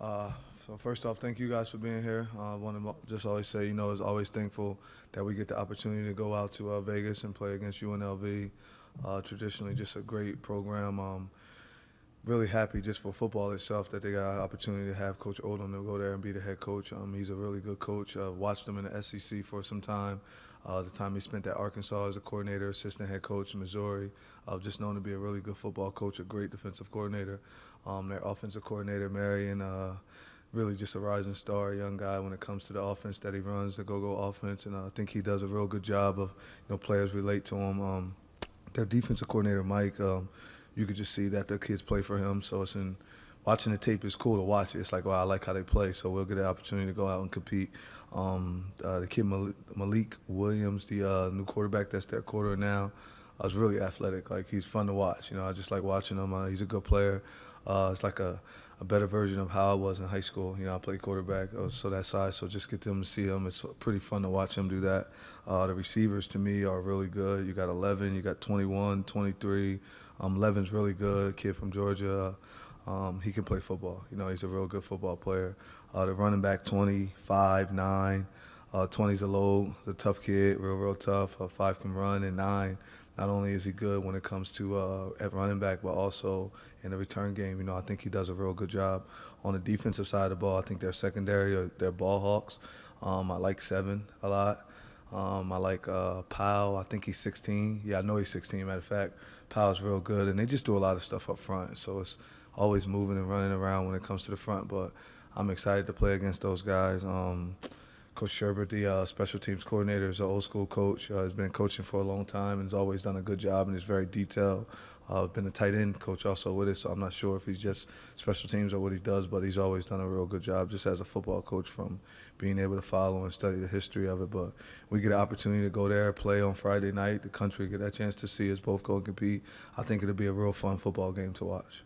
Uh, so first off, thank you guys for being here. I want to just always say, is always thankful that we get the opportunity to go out to Vegas and play against UNLV. Traditionally, just a great program. Really happy just for football itself that they got an opportunity to have Coach Odom to go there and be the head coach. He's a really good coach. Watched him in the SEC for some time. The time he spent at Arkansas as a coordinator, assistant head coach in Missouri. Just known to be a really good football coach, a great defensive coordinator. Their offensive coordinator, Marion, really just a rising star, a young guy when it comes to the offense that he runs, the go-go offense, and I think he does a real good job of, players relate to him. Their defensive coordinator, Mike, you could just see that the kids play for him. So watching the tape is cool to watch it. It's like, wow, I like how they play. So we'll get the opportunity to go out and compete. The kid Malik Williams, the new quarterback that's their quarter now, is really athletic. Like, he's fun to watch. I just like watching him. He's a good player. It's like a better version of how I was in high school. I played quarterback, so that size. So just get them to see him. It's pretty fun to watch him do that. The receivers, to me, are really good. You got 11, you got 21, 23. 11's really good, a kid from Georgia. He can play football. He's a real good football player. The running back, 25, 9. 20's the tough kid, real tough. 5 can run, and 9, not only is he good when it comes to at running back, but also in the return game. I think he does a real good job. On the defensive side of the ball, I think their secondary, they're ball hawks. I like 7 a lot. I like Powell. I think he's 16. Yeah, I know he's 16, matter of fact. Powell's real good, and they just do a lot of stuff up front. So it's always moving and running around when it comes to the front, but I'm excited to play against those guys. Coach Sherbert, the special teams coordinator, is an old school coach. Has been coaching for a long time and has always done a good job and is very detailed. Been a tight end coach also with it, so I'm not sure if he's just special teams or what he does, but he's always done a real good job just as a football coach from being able to follow and study the history of it. But we get an opportunity to go there, play on Friday night. The country get that chance to see us both go and compete. I think it'll be a real fun football game to watch.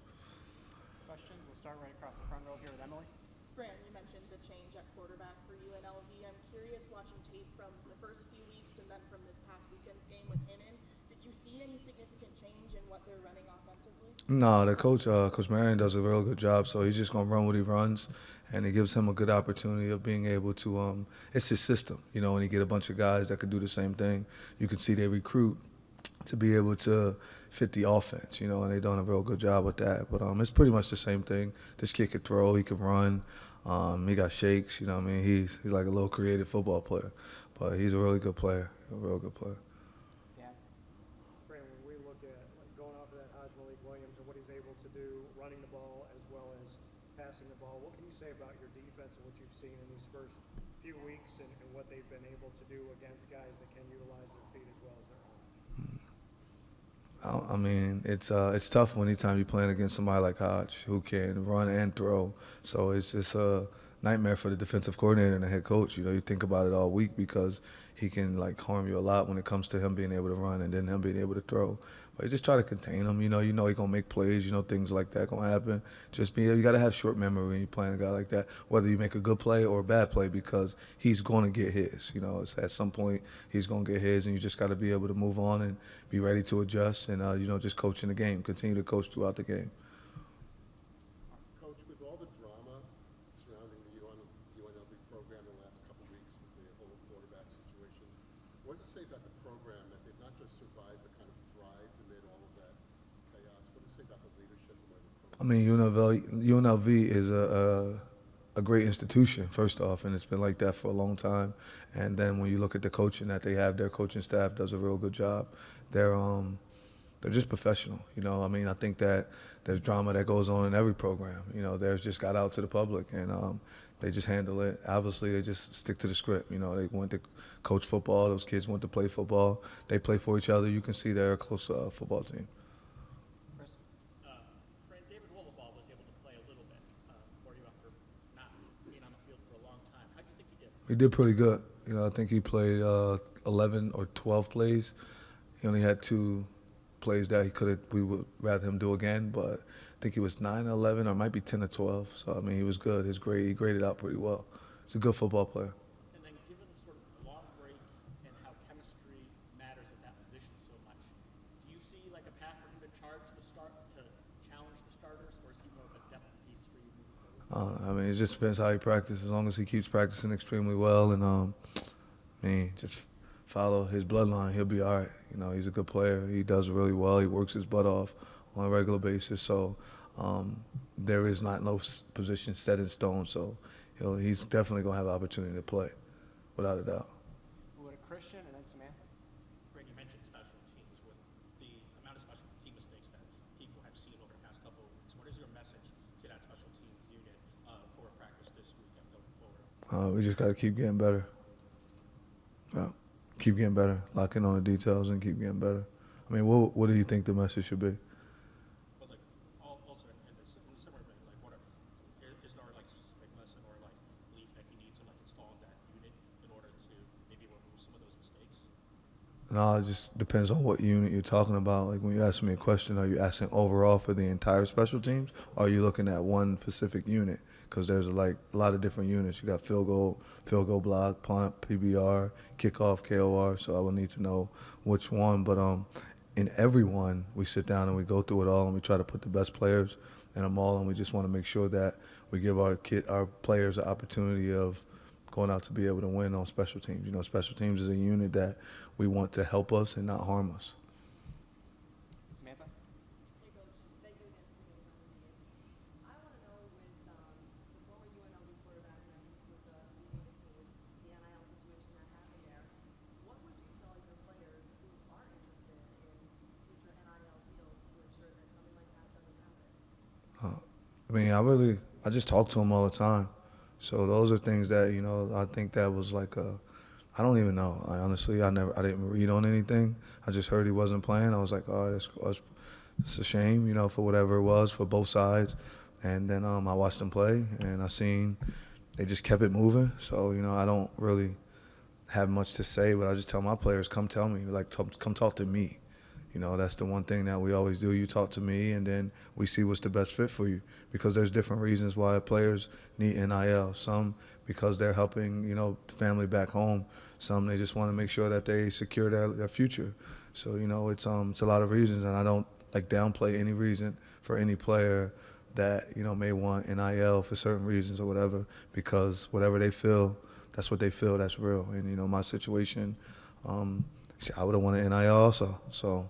Questions? We'll start right across the front row here with Emily. Fran, you mentioned the change at quarterback for UNLV. I'm curious, watching tape from the first few weeks and then from this past weekend's game with him in, did you see any significant change in what they're running offensively? No, the coach, Coach Marion, does a real good job. So he's just going to run what he runs, and it gives him a good opportunity of being able to it's his system, and he get a bunch of guys that could do the same thing. You can see they recruit to be able to fit the offense, and they're doing a real good job with that. But it's pretty much the same thing. This kid can throw, he can run, he got shakes, he's like a little creative football player. But he's a really good player, a real good player. Dan? Fran, when we look at going off of that Malik Williams and what he's able to do running the ball as well as passing the ball, what can you say about your defense and what you've seen in these first few weeks and what they've been able to do against guys that can utilize their feet as well as their arms? I mean, it's tough anytime you're playing against somebody like Hodge who can run and throw. So it's a nightmare for the defensive coordinator and the head coach. You think about it all week because he can harm you a lot when it comes to him being able to run and then him being able to throw. But you just try to contain him. He's gonna make plays. Things like that gonna happen. You got to have short memory when you're playing a guy like that, whether you make a good play or a bad play, because he's gonna get his. It's at some point he's gonna get his, and you just got to be able to move on and be ready to adjust and just coach in the game, continue to coach throughout the game. Coach, with all the drama surrounding the UNLV program in the last couple of weeks with the whole quarterback situation, what does it say about the program that they've not just survived but kind of thrived amid all of that chaos? What does it say about the leadership and where the program? I mean, UNLV is a great institution, first off, and it's been like that for a long time. And then when you look at the coaching that they have, their coaching staff does a real good job. They're just professional. I think that there's drama that goes on in every program. Theirs just got out to the public, and they just handle it. Obviously, they just stick to the script. They went to coach football. Those kids went to play football. They play for each other. You can see they're a close football team. Chris? Fran, David Wolleball was able to play a little bit for you after not being on the field for a long time. How do you think he did? He did pretty good. I think he played 11 or 12 plays. He only had 2 plays that we would rather him do again, but I think he was 9 or 11 or might be 10 or 12. So, I mean, he was good. He graded out pretty well. He's a good football player. And then given sort of long break and how chemistry matters at that position so much, do you see like a path for him to challenge the starters, or is he more of a depth piece for you moving forward? I mean, it just depends how he practices. As long as he keeps practicing extremely well and, I mean, just follow his bloodline, he'll be all right. You know, he's a good player. He does really well. He works his butt off on a regular basis. So there is not no position set in stone. So he's definitely going to have an opportunity to play, without a doubt. We'll go to Christian and then Samantha. Greg, you mentioned special teams. With the amount of special team mistakes that people have seen over the past couple of weeks, what is your message to that special teams unit for a practice this weekend going forward? We just got to keep getting better. Keep getting better. Lock in on the details and keep getting better. I mean, what do you think the message should be? But like, also in the similar vein, like, is there like a specific lesson or like belief that you need to like install in that unit in order to maybe remove some of those mistakes? No, it just depends on what unit you're talking about. Like when you ask me a question, are you asking overall for the entire special teams, or are you looking at one specific unit? Because there's like a lot of different units. You got field goal block, punt, PBR, kickoff, KOR. So I will need to know which one. But in every one, we sit down and we go through it all, and we try to put the best players in them all, and we just want to make sure that we give our players an opportunity of going out to be able to win on special teams. You know, special teams is a unit that we want to help us and not harm us. Samantha. Hey, Coach. Thank you again for being on with us. I want to know with the former UNLV quarterback members with the leading the team, the NIL situation that happened there, what would you tell your players who are interested in future NIL deals to ensure that something like that doesn't happen? I mean, I just talk to them all the time. So those are things that, you know, I think that was like I don't even know. I didn't read on anything. I just heard he wasn't playing. I was like, oh, it's a shame, you know, for whatever it was for both sides. And then I watched them play, and I seen they just kept it moving. So, you know, I don't really have much to say, but I just tell my players, come tell me, like, come talk to me. You know, that's the one thing that we always do. You talk to me, and then we see what's the best fit for you, because there's different reasons why players need NIL. Some because they're helping, you know, the family back home. Some they just want to make sure that they secure their future. So, you know, it's a lot of reasons, and I don't like downplay any reason for any player that, you know, may want NIL for certain reasons or whatever, because whatever they feel, that's what they feel, that's real. And, you know, my situation, I would have wanted NIL also. So,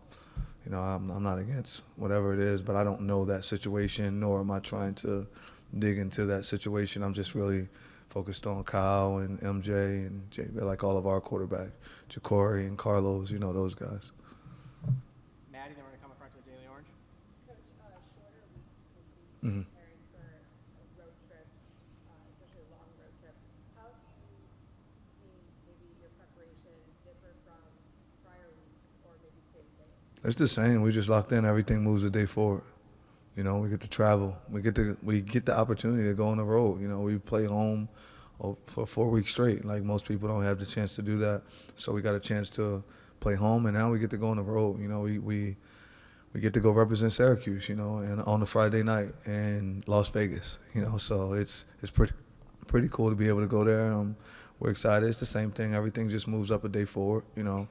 you know, I'm not against whatever it is, but I don't know that situation, nor am I trying to dig into that situation. I'm just really focused on Kyle and MJ and JB, like all of our quarterbacks, Ja'Cory and Carlos, you know, those guys. Maddie, then we're going to come in front to the Daily Orange. Coach, shorter week this week, Mhm. preparing for a road trip, especially a long road trip. How have you seen maybe your preparation differ from prior weeks, or maybe stay the same? It's the same. We just locked in. Everything moves a day forward. You know, we get to travel. We get the opportunity to go on the road. You know, we play home for 4 weeks straight. Like most people don't have the chance to do that. So we got a chance to play home, and now we get to go on the road. You know, we get to go represent Syracuse. You know, and on a Friday night in Las Vegas. You know, so it's pretty cool to be able to go there. We're excited. It's the same thing. Everything just moves up a day forward. You know.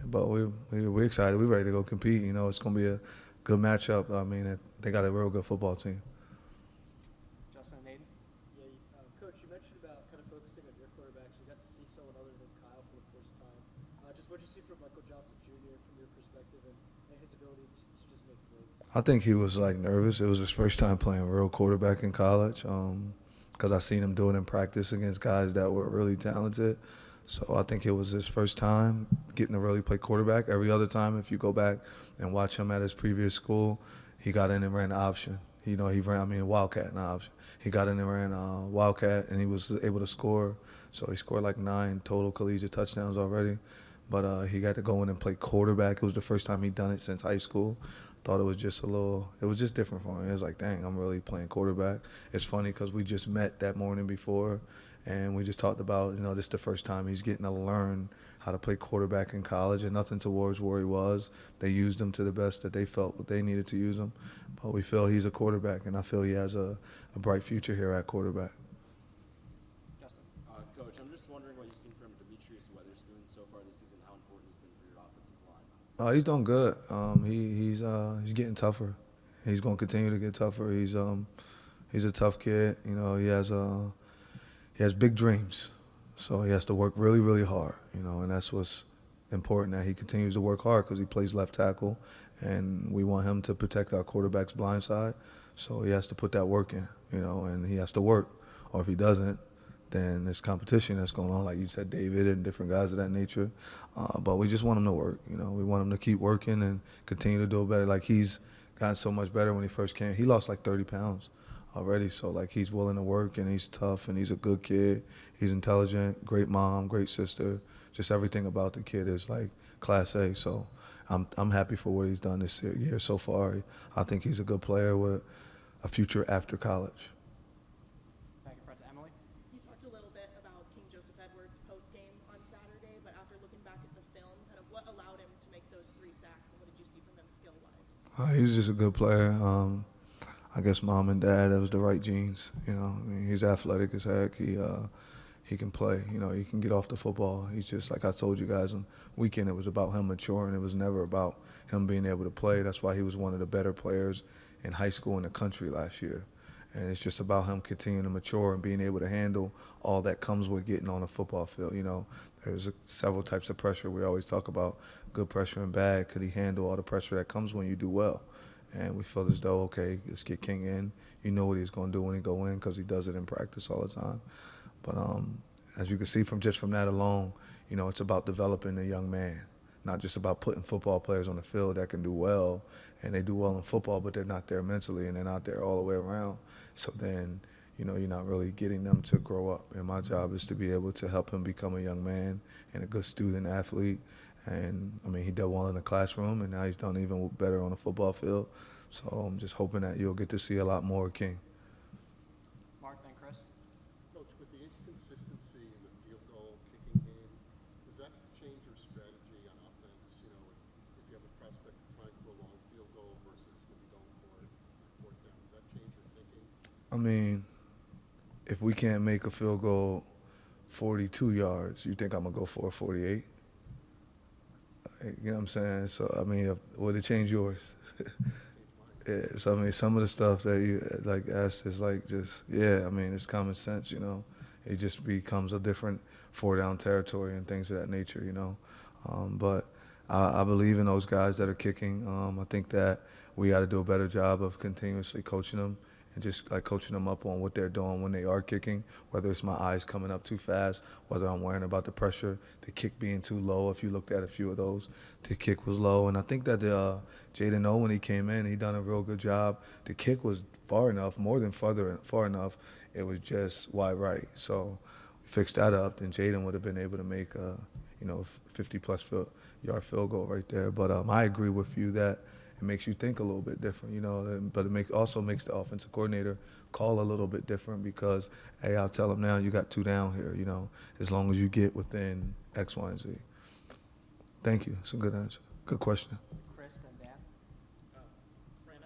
But we're excited. We're ready to go compete. You know, it's going to be a good matchup. I mean, they got a real good football team. Justin and Nathan. Yeah, Coach, you mentioned about kind of focusing on your quarterbacks. You got to see someone other than Kyle for the first time. Just what did you see from Michael Johnson Jr. from your perspective and his ability to just make plays? I think he was like nervous. It was his first time playing real quarterback in college, because I seen him do it in practice against guys that were really talented. So I think it was his first time getting to really play quarterback. Every other time, if you go back and watch him at his previous school, he got in and ran the option. You know, Wildcat, not option. He got in and ran Wildcat, and he was able to score. So he scored like 9 total collegiate touchdowns already. But he got to go in and play quarterback. It was the first time he'd done it since high school. Thought it was just different for him. It was like, dang, I'm really playing quarterback. It's funny because we just met that morning before, and we just talked about, you know, this is the first time he's getting to learn how to play quarterback in college, and nothing towards where he was. They used him to the best that they felt what they needed to use him. But we feel he's a quarterback, and I feel he has a bright future here at quarterback. Justin. Coach, I'm just wondering what you've seen from Demetrius Weatherspoon so far this season, how important he's been for your offensive line. He's doing good. He's getting tougher. He's going to continue to get tougher. He's a tough kid. You know, he has big dreams, so he has to work really, really hard. You know, and that's what's important, that he continues to work hard because he plays left tackle, and we want him to protect our quarterback's blind side. So he has to put that work in, you know, and he has to work. Or if he doesn't, then there's competition that's going on, like you said, David and different guys of that nature. But we just want him to work. You know, we want him to keep working and continue to do it better. Like, he's gotten so much better when he first came. He lost like 30 pounds already. So, like, he's willing to work, and he's tough, and he's a good kid. He's intelligent, great mom, great sister. Just everything about the kid is like class A. So I'm happy for what he's done this year so far. I think he's a good player with a future after college. Thank you, Fred. Emily? You talked a little bit about King Joseph Edwards post-game on Saturday, but after looking back at the film, kind of what allowed him to make those 3 sacks, and what did you see from him skill-wise? He's just a good player. I guess mom and dad, that was the right genes. You know, I mean, he's athletic as heck. He can play. You know, he can get off the football. He's just, like I told you guys on weekend, it was about him maturing. It was never about him being able to play. That's why he was one of the better players in high school in the country last year. And it's just about him continuing to mature and being able to handle all that comes with getting on a football field. You know, there's several types of pressure. We always talk about good pressure and bad. Could he handle all the pressure that comes when you do well? And we feel as though, okay, let's get King in. You know what he's going to do when he go in, because he does it in practice all the time. But as you can see from that alone, you know, it's about developing a young man, not just about putting football players on the field that can do well, and they do well in football, but they're not there mentally, and they're not there all the way around. So then, you know, you're not really getting them to grow up. And my job is to be able to help him become a young man and a good student athlete. And, I mean, he did well in the classroom, and now he's done even better on the football field. So I'm just hoping that you'll get to see a lot more of King. Mark, then Chris? Coach, with the inconsistency in the field goal kicking game, does that change your strategy on offense? You know, if you have a prospect trying for a long field goal versus maybe going for it on 4th down, does that change your thinking? I mean, if we can't make a field goal 42 yards, you think I'm going to go for a 48? You know what I'm saying? So, I mean, would it change yours? Yeah, so, I mean, some of the stuff that you, like, asked is, like, just, yeah, I mean, it's common sense, you know. It just becomes a different 4-down territory and things of that nature, you know. But I believe in those guys that are kicking. I think that we got to do a better job of continuously coaching them and just, like, coaching them up on what they're doing when they are kicking, whether it's my eyes coming up too fast, whether I'm worrying about the pressure, the kick being too low. If you looked at a few of those, the kick was low. And I think that Jaden O, when he came in, he done a real good job. The kick was far enough, more than far enough. It was just wide right. So we fixed that up, then Jaden would have been able to make a, 50-plus yard field goal right there. But I agree with you that it makes you think a little bit different, you know, but it also makes the offensive coordinator call a little bit different because, hey, I'll tell him now, you got 2 down here, you know, as long as you get within X, Y, and Z. Thank you. It's a good answer. Good question. Chris, then Dan? Fran,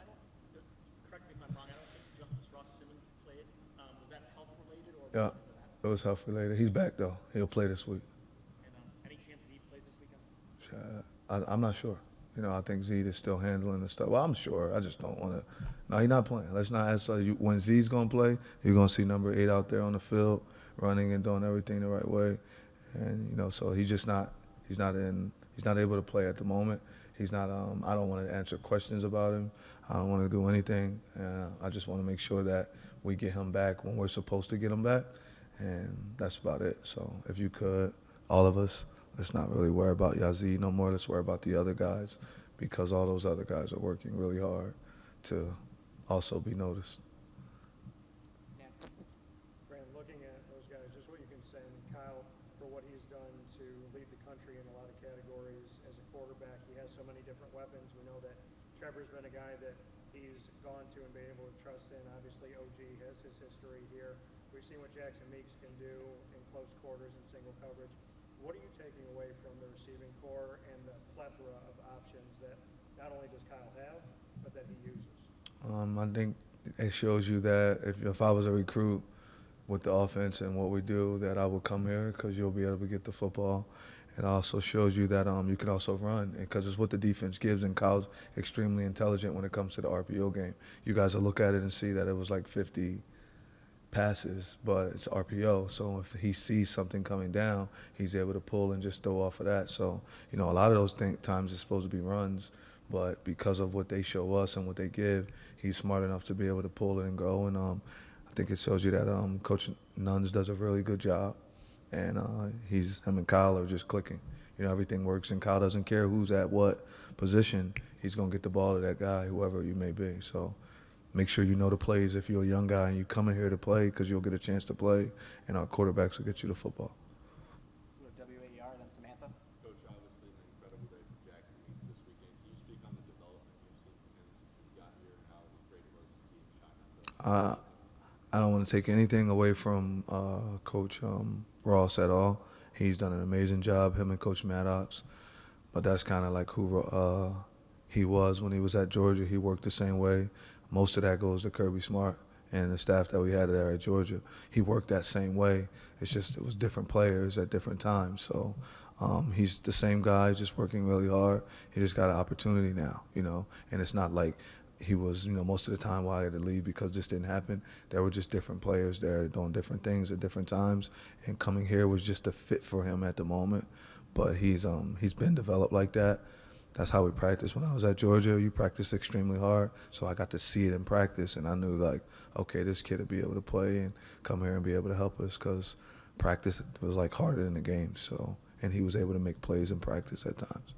correct me if I'm wrong, I don't think Justice Ross Simmons played. Was that health related or? Yeah, it was health related. He's back, though. He'll play this week. And any chance Z plays this weekend? I'm not sure. You know, I think Zeke is still handling the stuff. Well, I'm sure. I just don't want to. No, he's not playing. Let's not ask. When Zeke's going to play, you're going to see number 8 out there on the field running and doing everything the right way. And, you know, so he's not able to play at the moment. He's not, I don't want to answer questions about him. I don't want to do anything. I just want to make sure that we get him back when we're supposed to get him back. And that's about it. So if you could, all of us, let's not really worry about Yazid no more. Let's worry about the other guys because all those other guys are working really hard to also be noticed. Dan? Brandon, looking at those guys, just what you can say, I mean, Kyle, for what he's done to lead the country in a lot of categories as a quarterback, he has so many different weapons. We know that Trevor's been a guy that he's gone to and been able to trust in. Obviously, OG has his history here. We've seen what Jackson Meeks can do in close quarters and single coverage. What are you taking away from the receiving core and the plethora of options that not only does Kyle have, but that he uses? I think it shows you that if I was a recruit with the offense and what we do, that I would come here because you'll be able to get the football It also shows you that you can also run, because it's what the defense gives, and Kyle's extremely intelligent when it comes to the RPO game. You guys will look at it and see that it was like 50 passes, but it's RPO. So if he sees something coming down, he's able to pull and just throw off of that. So, a lot of those times it's supposed to be runs, but because of what they show us and what they give, he's smart enough to be able to pull it and go. And I think it shows you that Coach Nuns does a really good job, and him and Kyle are just clicking. Everything works, and Kyle doesn't care who's at what position. He's going to get the ball to that guy, whoever you may be. So make sure you know the plays if you're a young guy and you come in here to play, because you'll get a chance to play, and our quarterbacks will get you the football. We have WAER, then Samantha. Coach, obviously an incredible day for Jackson Meeks this weekend. Can you speak on the development you've seen from him since he's got here and how great it was to see him shine out there? I don't want to take anything away from Coach Ross at all. He's done an amazing job, him and Coach Maddox. But that's kind of like who he was when he was at Georgia. He worked the same way. Most of that goes to Kirby Smart and the staff that we had there at Georgia. He worked that same way. It's just it was different players at different times. So he's the same guy, just working really hard. He just got an opportunity now, and it's not like he was, most of the time why I had to leave because this didn't happen. There were just different players there doing different things at different times, and coming here was just a fit for him at the moment. But he's been developed like that. That's how we practiced when I was at Georgia. You practice extremely hard, so I got to see it in practice, and I knew, like, okay, this kid will be able to play and come here and be able to help us, because practice was, like, harder than the game. So, and he was able to make plays in practice at times.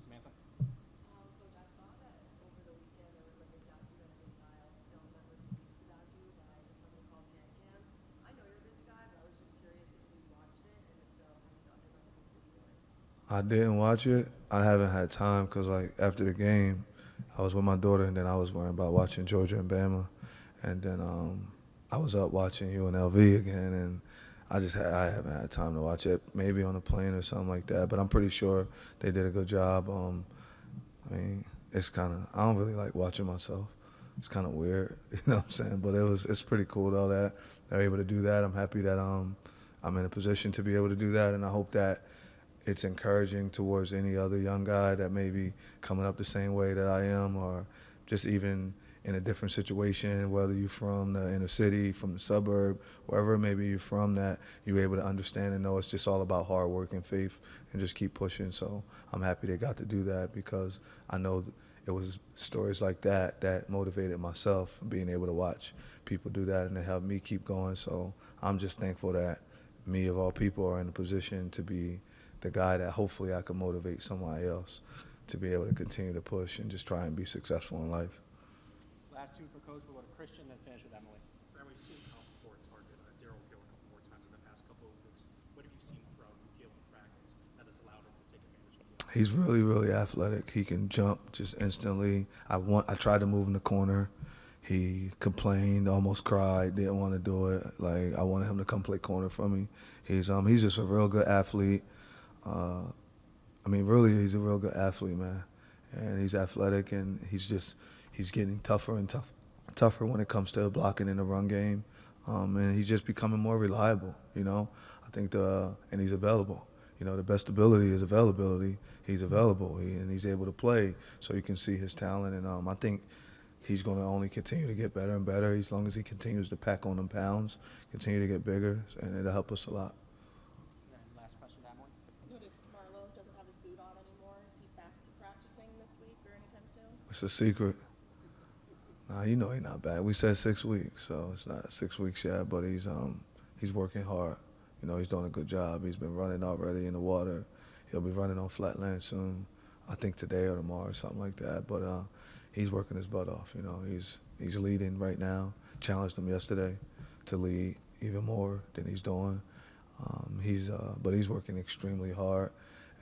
Samantha. Coach, I saw that over the weekend there was like a documentary style film that was released about you by something called Can Can. I know you're a busy guy, but I was just curious if you watched it, and if so, how you thought it represented your story. I didn't watch it. I haven't had time because, like, after the game, I was with my daughter, and then I was worrying about watching Georgia and Bama. And then I was up watching UNLV again, and I haven't had time to watch it, maybe on a plane or something like that. But I'm pretty sure they did a good job. I mean, it's kind of, I don't really like watching myself. It's kind of weird, you know what I'm saying? But it's pretty cool, though, that they're able to do that. I'm happy that I'm in a position to be able to do that, and I hope that it's encouraging towards any other young guy that may be coming up the same way that I am, or just even in a different situation, whether you're from the inner city, from the suburb, wherever maybe you're from, that you're able to understand and know it's just all about hard work and faith and just keep pushing. So I'm happy they got to do that, because I know it was stories like that that motivated myself, being able to watch people do that, and it helped me keep going. So I'm just thankful that me, of all people, are in a position to be the guy that hopefully I can motivate somebody else to be able to continue to push and just try and be successful in life. Last two for Coach. We'll go to Christian, then finish with Emily. Fran, we've seen Kyle Ford target Daryl Gill a couple more times in the past couple of weeks. What have you seen from Gill in practice that has allowed him to take advantage of the He's really, really athletic. He can jump just instantly. I tried to move in the corner. He complained, almost cried, didn't want to do it. Like, I wanted him to come play corner for me. He's just a real good athlete. Really, he's a real good athlete, man. And he's athletic, and he's getting tougher and tougher when it comes to blocking in the run game. And he's just becoming more reliable, I think and he's available. The best ability is availability. He's available, and he's able to play, so you can see his talent. And I think he's going to only continue to get better and better as long as he continues to pack on them pounds, continue to get bigger, and it'll help us a lot. And then last question to Emily. Noticed Marlo doesn't have his boot on anymore. Is he back to practicing this week or anytime soon? It's a secret. Nah, he's not bad. We said 6 weeks, so it's not 6 weeks yet, but he's working hard. He's doing a good job. He's been running already in the water. He'll be running on flatland soon, I think today or tomorrow or something like that. But he's working his butt off. He's leading right now. Challenged him yesterday to lead even more than he's doing. But he's working extremely hard.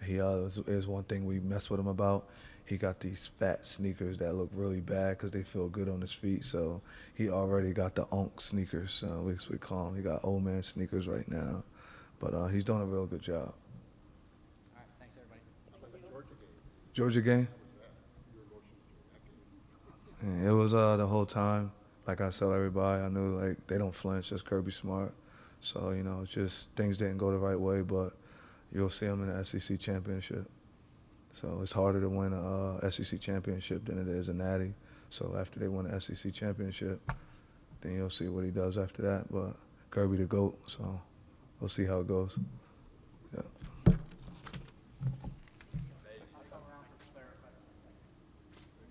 He is one thing we mess with him about. He got these fat sneakers that look really bad because they feel good on his feet. So he already got the onk sneakers, we call them. He got old man sneakers right now. But he's doing a real good job. All right. Thanks, everybody. How about the Georgia game? Georgia game? How was that? Your emotions during that game? Yeah, it was the whole time. Like I tell everybody, I knew, like, they don't flinch. That's Kirby Smart. So, it's just things didn't go the right way. But, you'll see him in the SEC championship. So it's harder to win a SEC championship than it is a natty. So after they win the SEC championship, then you'll see what he does after that. But Kirby the GOAT, so we'll see how it goes.